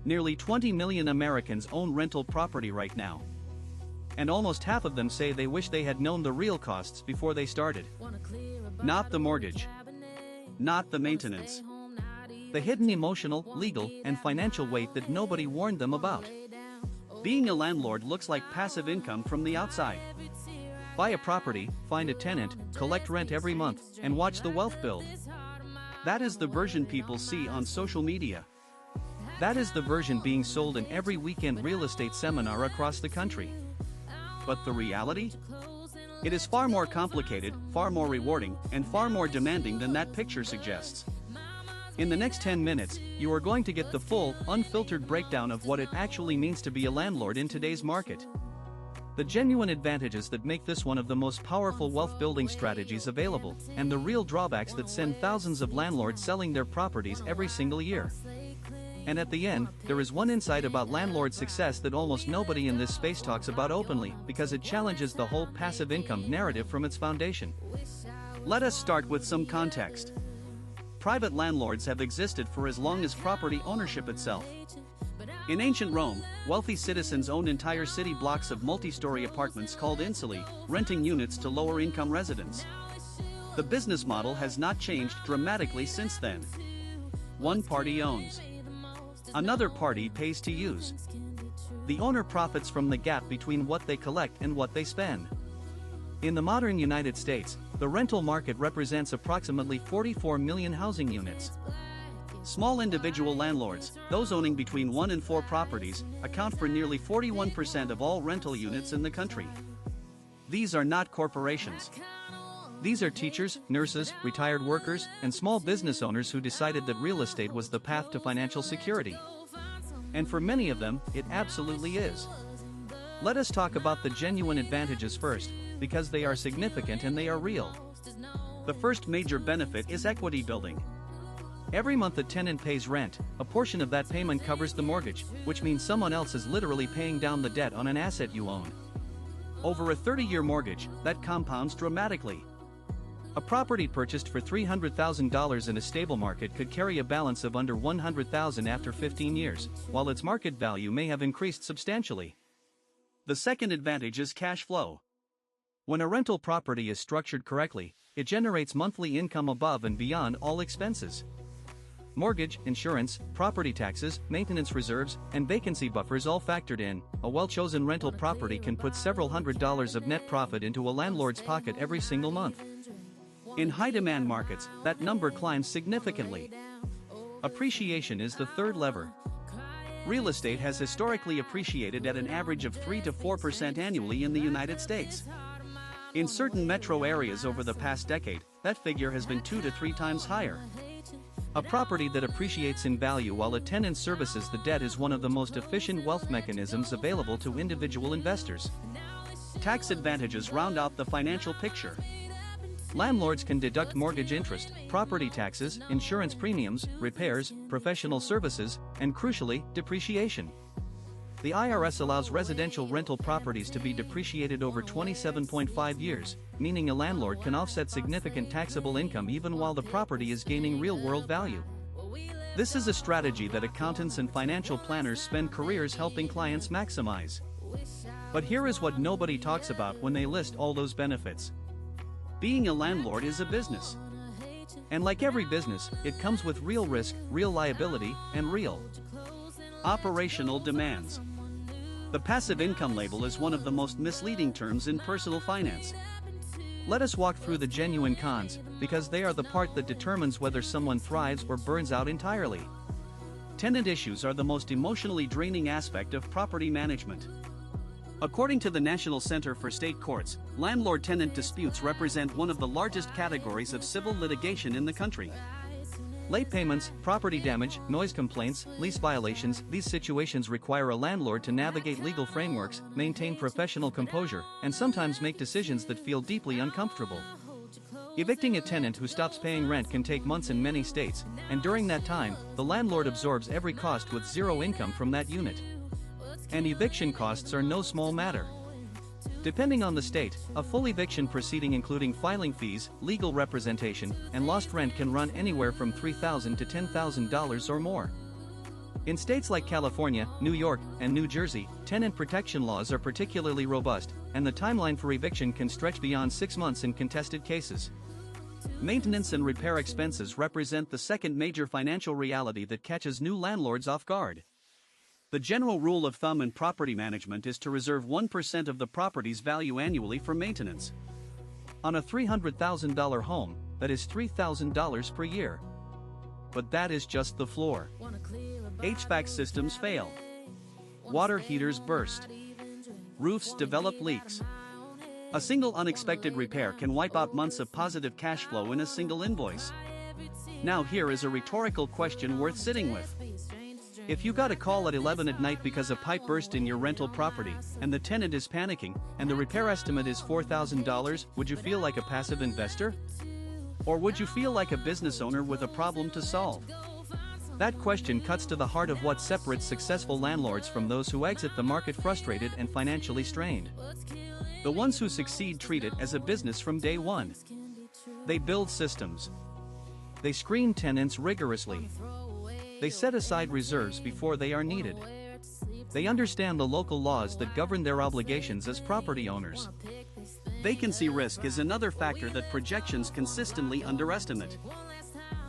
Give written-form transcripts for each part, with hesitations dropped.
Nearly 20 million Americans own rental property right now. And almost half of them say they wish they had known the real costs before they started. Not the mortgage. Not the maintenance. The hidden emotional, legal, and financial weight that nobody warned them about. Being a landlord looks like passive income from the outside. Buy a property, find a tenant, collect rent every month, and watch the wealth build. That is the version people see on social media. That is the version being sold in every weekend real estate seminar across the country. But the reality? It is far more complicated, far more rewarding, and far more demanding than that picture suggests. In the next 10 minutes, you are going to get the full, unfiltered breakdown of what it actually means to be a landlord in today's market. The genuine advantages that make this one of the most powerful wealth-building strategies available, and the real drawbacks that send thousands of landlords selling their properties every single year. And at the end, there is one insight about landlord success that almost nobody in this space talks about openly, because it challenges the whole passive income narrative from its foundation. Let us start with some context. Private landlords have existed for as long as property ownership itself. In ancient Rome, wealthy citizens owned entire city blocks of multi-story apartments called insulae, renting units to lower-income residents. The business model has not changed dramatically since then. One party owns. Another party pays to use. The owner profits from the gap between what they collect and what they spend. In the modern United States, the rental market represents approximately 44 million housing units. Small individual landlords, those owning between 1 and 4 properties, account for nearly 41% of all rental units in the country. These are not corporations. These are teachers, nurses, retired workers, and small business owners who decided that real estate was the path to financial security. And for many of them, it absolutely is. Let us talk about the genuine advantages first, because they are significant and they are real. The first major benefit is equity building. Every month a tenant pays rent, a portion of that payment covers the mortgage, which means someone else is literally paying down the debt on an asset you own. Over a 30-year mortgage, that compounds dramatically. A property purchased for $300,000 in a stable market could carry a balance of under $100,000 after 15 years, while its market value may have increased substantially. The second advantage is cash flow. When a rental property is structured correctly, it generates monthly income above and beyond all expenses. Mortgage, insurance, property taxes, maintenance reserves, and vacancy buffers all factored in, a well-chosen rental property can put several $100s of net profit into a landlord's pocket every single month. In high-demand markets, that number climbs significantly. Appreciation is the third lever. Real estate has historically appreciated at an average of 3 to 4% annually in the United States. In certain metro areas over the past decade, that figure has been 2 to 3 times higher. A property that appreciates in value while a tenant services the debt is one of the most efficient wealth mechanisms available to individual investors. Tax advantages round out the financial picture. Landlords can deduct mortgage interest, property taxes, insurance premiums, repairs, professional services, and crucially, depreciation. The IRS allows residential rental properties to be depreciated over 27.5 years, meaning a landlord can offset significant taxable income even while the property is gaining real-world value. This is a strategy that accountants and financial planners spend careers helping clients maximize. But here is what nobody talks about when they list all those benefits. Being a landlord is a business. And like every business, it comes with real risk, real liability, and real operational demands. The passive income label is one of the most misleading terms in personal finance. Let us walk through the genuine cons, because they are the part that determines whether someone thrives or burns out entirely. Tenant issues are the most emotionally draining aspect of property management. According to the National Center for State Courts, landlord-tenant disputes represent one of the largest categories of civil litigation in the country. Late payments, property damage, noise complaints, lease violations, these situations require a landlord to navigate legal frameworks, maintain professional composure, and sometimes make decisions that feel deeply uncomfortable. Evicting a tenant who stops paying rent can take months in many states, and during that time, the landlord absorbs every cost with zero income from that unit. And eviction costs are no small matter. Depending on the state, a full eviction proceeding including filing fees, legal representation, and lost rent can run anywhere from $3,000 to $10,000 or more. In states like California, New York, and New Jersey, tenant protection laws are particularly robust, and the timeline for eviction can stretch beyond 6 months in contested cases. Maintenance and repair expenses represent the second major financial reality that catches new landlords off guard. The general rule of thumb in property management is to reserve 1% of the property's value annually for maintenance. On a $300,000 home, that is $3,000 per year. But that is just the floor. HVAC systems fail. Water heaters burst. Roofs develop leaks. A single unexpected repair can wipe out months of positive cash flow in a single invoice. Now here is a rhetorical question worth sitting with. If you got a call at 11 at night because a pipe burst in your rental property, and the tenant is panicking, and the repair estimate is $4,000, would you feel like a passive investor? Or would you feel like a business owner with a problem to solve? That question cuts to the heart of what separates successful landlords from those who exit the market frustrated and financially strained. The ones who succeed treat it as a business from day one. They build systems. They screen tenants rigorously. They set aside reserves before they are needed. They understand the local laws that govern their obligations as property owners. Vacancy risk is another factor that projections consistently underestimate.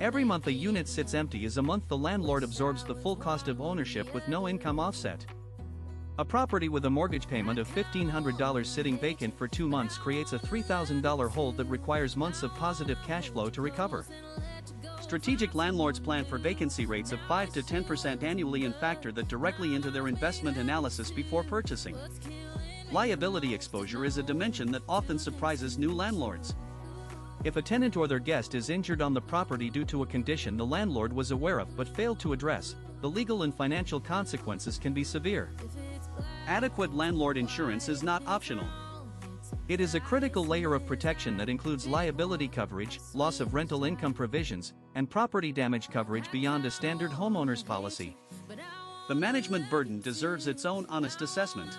Every month a unit sits empty is a month the landlord absorbs the full cost of ownership with no income offset. A property with a mortgage payment of $1,500 sitting vacant for 2 months creates a $3,000 hold that requires months of positive cash flow to recover. Strategic landlords plan for vacancy rates of 5 to 10% annually and factor that directly into their investment analysis before purchasing. Liability exposure is a dimension that often surprises new landlords. If a tenant or their guest is injured on the property due to a condition the landlord was aware of but failed to address, the legal and financial consequences can be severe. Adequate landlord insurance is not optional. It is a critical layer of protection that includes liability coverage, loss of rental income provisions, and property damage coverage beyond a standard homeowner's policy. The management burden deserves its own honest assessment.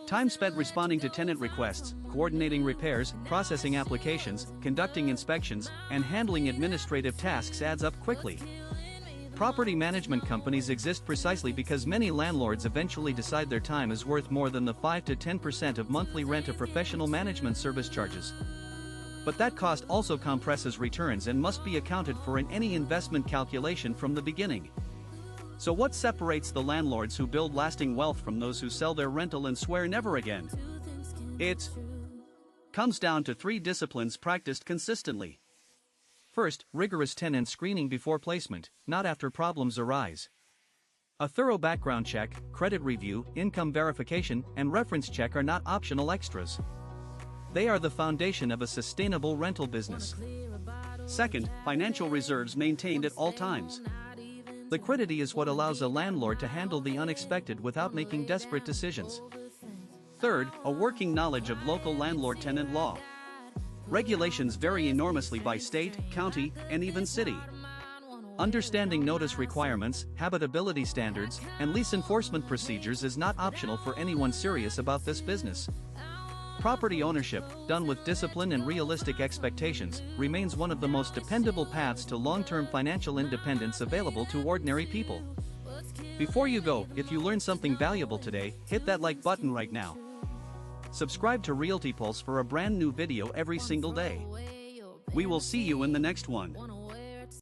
Time spent responding to tenant requests, coordinating repairs, processing applications, conducting inspections, and handling administrative tasks adds up quickly. Property management companies exist precisely because many landlords eventually decide their time is worth more than the 5 to 10% of monthly rent of professional management service charges. But that cost also compresses returns and must be accounted for in any investment calculation from the beginning. So what separates the landlords who build lasting wealth from those who sell their rental and swear never again? It comes down to 3 disciplines practiced consistently. First, rigorous tenant screening before placement, not after problems arise. A thorough background check, credit review, income verification, and reference check are not optional extras. They are the foundation of a sustainable rental business. Second, financial reserves maintained at all times. Liquidity is what allows a landlord to handle the unexpected without making desperate decisions. Third, a working knowledge of local landlord-tenant law. Regulations vary enormously by state, county, and even city. Understanding notice requirements, habitability standards, and lease enforcement procedures is not optional for anyone serious about this business. Property ownership, done with discipline and realistic expectations, remains one of the most dependable paths to long-term financial independence available to ordinary people. Before you go, if you learned something valuable today, hit that like button right now. Subscribe to Realty Pulse for a brand new video every single day. We will see you in the next one.